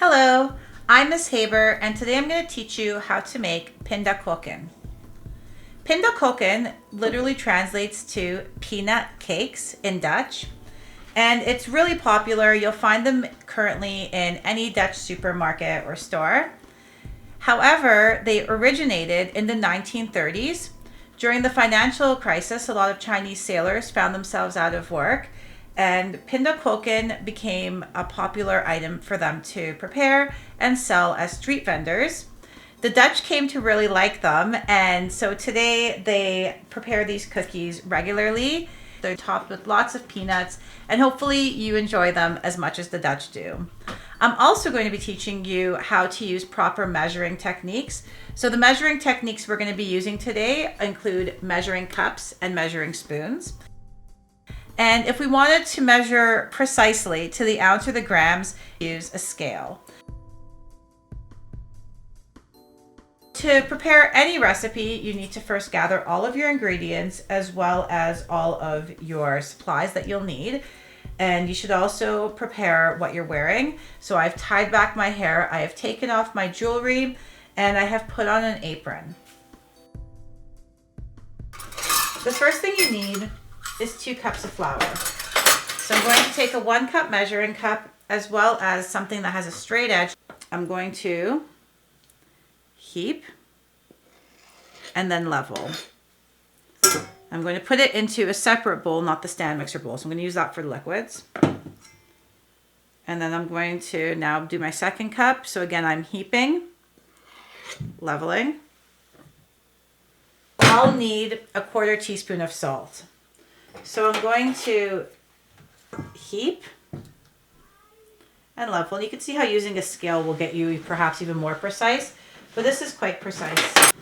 Hello, I'm Miss Haber, and today I'm going to teach you how to make Pindakoeken. Pindakoeken literally translates to peanut cakes in Dutch, and it's really popular. You'll find them currently in any Dutch supermarket or store. However, they originated in the 1930s. During the financial crisis, a lot of Chinese sailors found themselves out of work, and Pindakoeken became a popular item for them to prepare and sell as street vendors. The Dutch came to really like them, and so today they prepare these cookies regularly. They're topped with lots of peanuts, and hopefully you enjoy them as much as the Dutch do. I'm also going to be teaching you how to use proper measuring techniques. So the measuring techniques we're going to be using today include measuring cups and measuring spoons. And if we wanted to measure precisely to the ounce or the grams, use a scale. To prepare any recipe, you need to first gather all of your ingredients as well as all of your supplies that you'll need. And you should also prepare what you're wearing. So I've tied back my hair, I have taken off my jewelry, and I have put on an apron. The first thing you need is 2 cups of flour. So I'm going to take a 1 cup measuring cup as well as something that has a straight edge. I'm going to heap and then level. I'm going to put it into a separate bowl, not the stand mixer bowl. So I'm going to use that for the liquids. And then I'm going to now do my 2nd cup. So again, I'm heaping, leveling. I'll need a 1/4 teaspoon of salt. So I'm going to heap and level. You can see how using a scale will get you perhaps even more precise, but this is quite precise.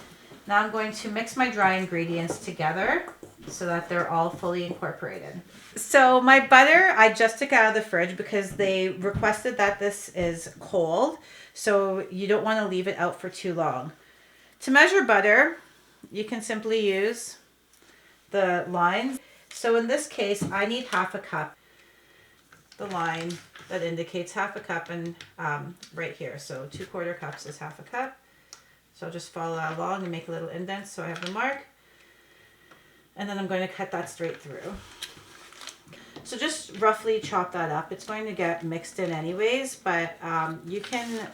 Now I'm going to mix my dry ingredients together so that they're all fully incorporated. So my butter, I just took out of the fridge because they requested that this is cold, so you don't want to leave it out for too long. To measure butter, you can simply use the lines. So in this case, I need 1/2 cup. The line that indicates 1/2 cup and right here. So 2/4 cups is 1/2 cup. So I'll just follow that along and make a little indent so I have the mark. And then I'm going to cut that straight through. So just roughly chop that up. It's going to get mixed in anyways, but you can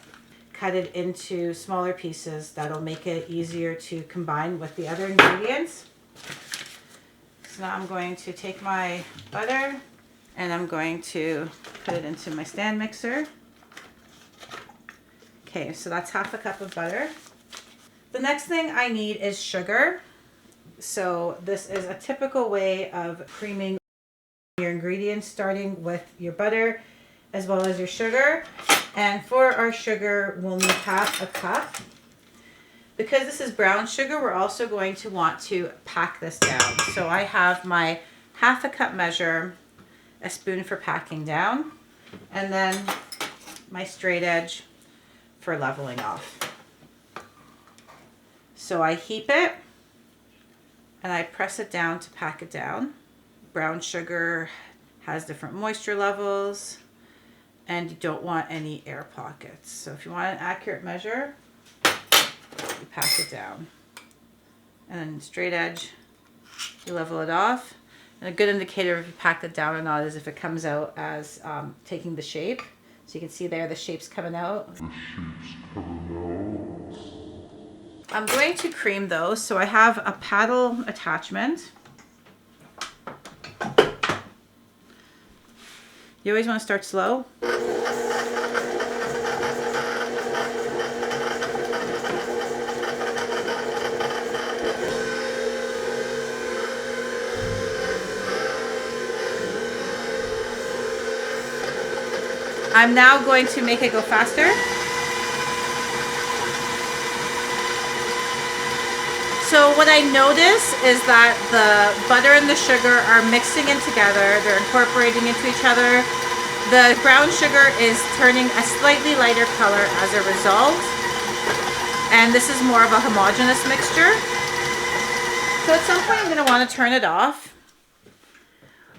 cut it into smaller pieces. That'll make it easier to combine with the other ingredients. So now I'm going to take my butter and I'm going to put it into my stand mixer. Okay, so that's 1/2 cup of butter. The next thing I need is sugar. So this is a typical way of creaming your ingredients, starting with your butter as well as your sugar. And for our sugar, we'll need 1/2 cup. Because this is brown sugar, we're also going to want to pack this down. So I have my 1/2 cup measure, a spoon for packing down, and then my straight edge for leveling off. So I heap it and I press it down to pack it down. Brown sugar has different moisture levels and you don't want any air pockets. So if you want an accurate measure, you pack it down. And then straight edge, you level it off. And a good indicator if you packed it down or not is if it comes out as taking the shape. So you can see there the shape's coming out. I'm going to cream those. So I have a paddle attachment. You always want to start slow. I'm now going to make it go faster. So what I notice is that the butter and the sugar are mixing in together. They're incorporating into each other. The brown sugar is turning a slightly lighter color as a result. And this is more of a homogeneous mixture. So at some point I'm going to want to turn it off.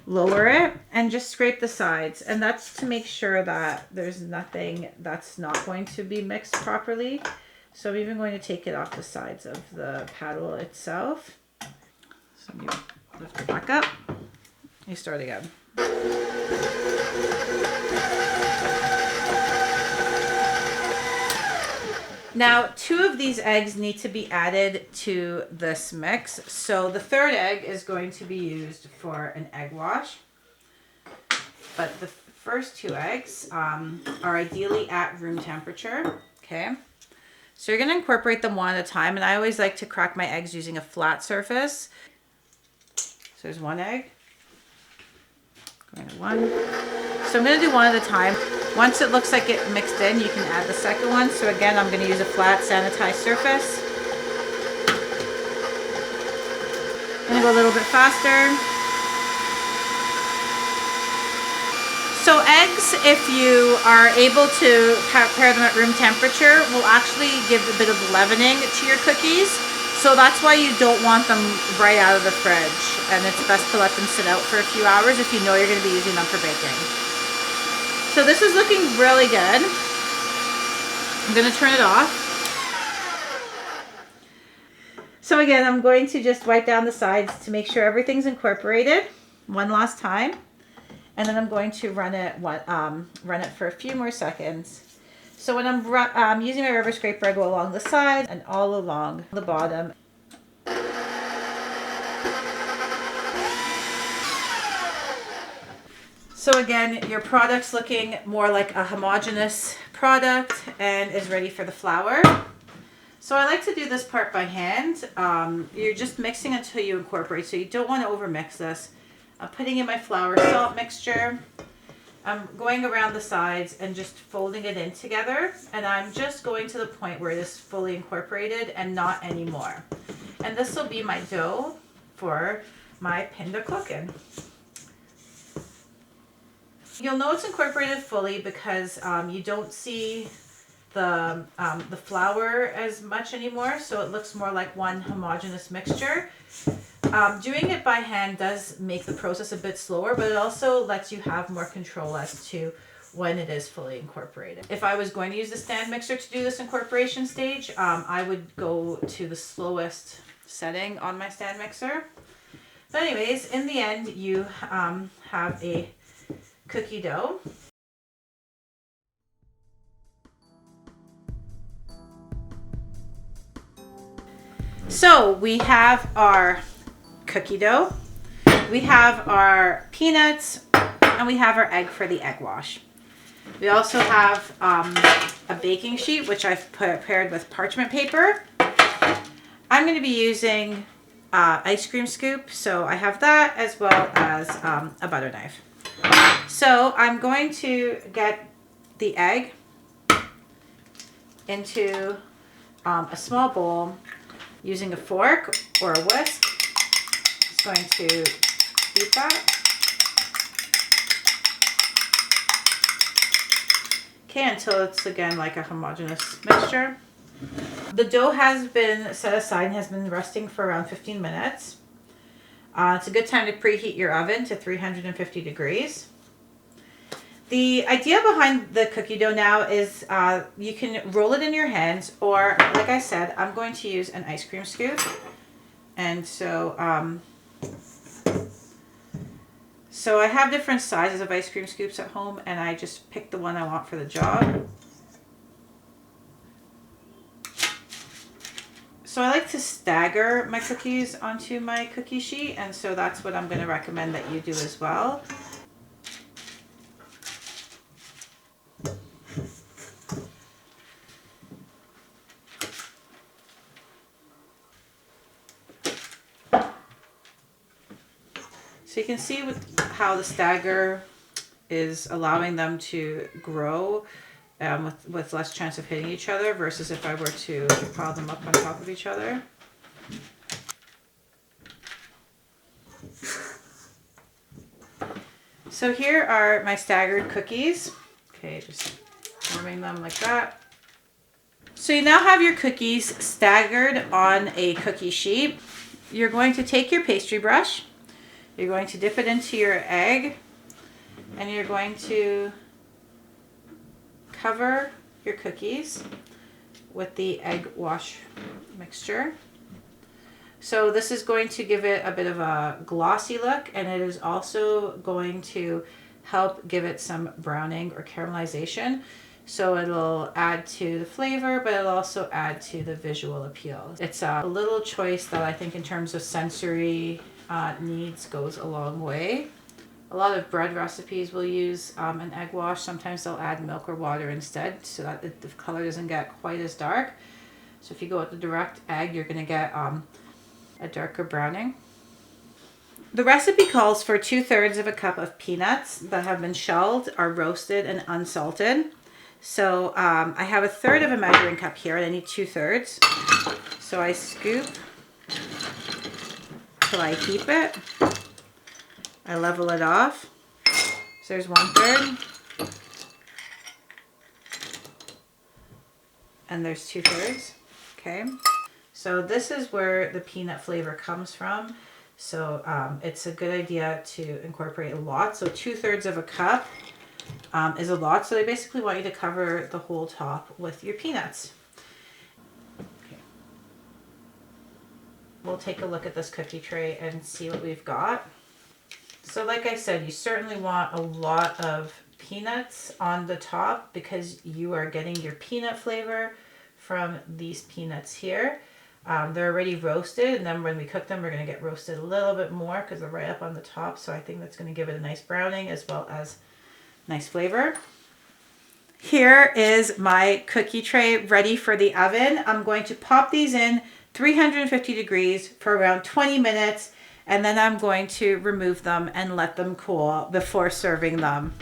lower it and just scrape the sides. And that's to make sure that there's nothing that's not going to be mixed properly. So I'm even going to take it off the sides of the paddle itself. So you lift it back up. You start again. Now, 2 of these eggs need to be added to this mix. So the 3rd egg is going to be used for an egg wash. But the first 2 eggs are ideally at room temperature. Okay. So you're going to incorporate them one at a time. And I always like to crack my eggs using a flat surface. So there's 1 egg. Going to 1. So I'm going to do 1 at a time. Once it looks like it mixed in, you can add the second one. So again, I'm going to use a flat sanitized surface. I'm going to go a little bit faster. So eggs, if you are able to prepare them at room temperature, will actually give a bit of leavening to your cookies. So that's why you don't want them right out of the fridge. And it's best to let them sit out for a few hours if you know you're going to be using them for baking. So this is looking really good. I'm going to turn it off. So again, I'm going to just wipe down the sides to make sure everything's incorporated one last time. And then I'm going to run it for a few more seconds. So when I'm using my rubber scraper, I go along the side and all along the bottom. So again, your product's looking more like a homogeneous product and is ready for the flour. So I like to do this part by hand. You're just mixing until you incorporate, so you don't want to overmix this. I'm putting in my flour salt mixture. I'm going around the sides and just folding it in together. And I'm just going to the point where it is fully incorporated and not anymore. And this will be my dough for my Pindakoeken. You'll know it's incorporated fully because you don't see the flour as much anymore, so it looks more like one homogeneous mixture. Doing it by hand does make the process a bit slower, but it also lets you have more control as to when it is fully incorporated. If I was going to use the stand mixer to do this incorporation stage, I would go to the slowest setting on my stand mixer. But anyways, in the end, you have a cookie dough. So we have our cookie dough, we have our peanuts, and we have our egg for the egg wash. We also have a baking sheet, which I've prepared with parchment paper. I'm going to be using ice cream scoop, so I have that as well as a butter knife. So I'm going to get the egg into a small bowl using a fork or a whisk. Just going to beat that. Okay, until it's again like a homogeneous mixture. The dough has been set aside and has been resting for around 15 minutes. It's a good time to preheat your oven to 350 degrees. The idea behind the cookie dough now is you can roll it in your hands, or like I said, I'm going to use an ice cream scoop. And so I have different sizes of ice cream scoops at home, and I just pick the one I want for the job. So I like to stagger my cookies onto my cookie sheet, and so that's what I'm going to recommend that you do as well. So you can see how the stagger is allowing them to grow with less chance of hitting each other versus if I were to pile them up on top of each other. So here are my staggered cookies. Okay, just forming them like that. So you now have your cookies staggered on a cookie sheet. You're going to take your pastry brush. You're going to dip it into your egg, and you're going to cover your cookies with the egg wash mixture. So this is going to give it a bit of a glossy look, and it is also going to help give it some browning or caramelization. So it'll add to the flavor, but it'll also add to the visual appeal. It's a little choice that I think in terms of sensory needs goes a long way. A lot of bread recipes will use an egg wash. Sometimes they'll add milk or water instead so that the color doesn't get quite as dark. So if you go with the direct egg, you're going to get a darker browning. The recipe calls for 2/3 of a cup of peanuts that have been shelled, are roasted and unsalted. So I have 1/3 of a measuring cup here, and I need 2/3. So I scoop till I heap it. I level it off. So there's 1/3. And there's 2/3. Okay. So this is where the peanut flavor comes from. So it's a good idea to incorporate a lot. So 2/3 of a cup is a lot. So they basically want you to cover the whole top with your peanuts. Okay. We'll take a look at this cookie tray and see what we've got. So like I said, you certainly want a lot of peanuts on the top because you are getting your peanut flavor from these peanuts here. They're already roasted, and then when we cook them, we're going to get roasted a little bit more because they're right up on the top. So I think that's going to give it a nice browning as well as nice flavor. Here is my cookie tray ready for the oven. I'm going to pop these in 350 degrees for around 20 minutes, and then I'm going to remove them and let them cool before serving them.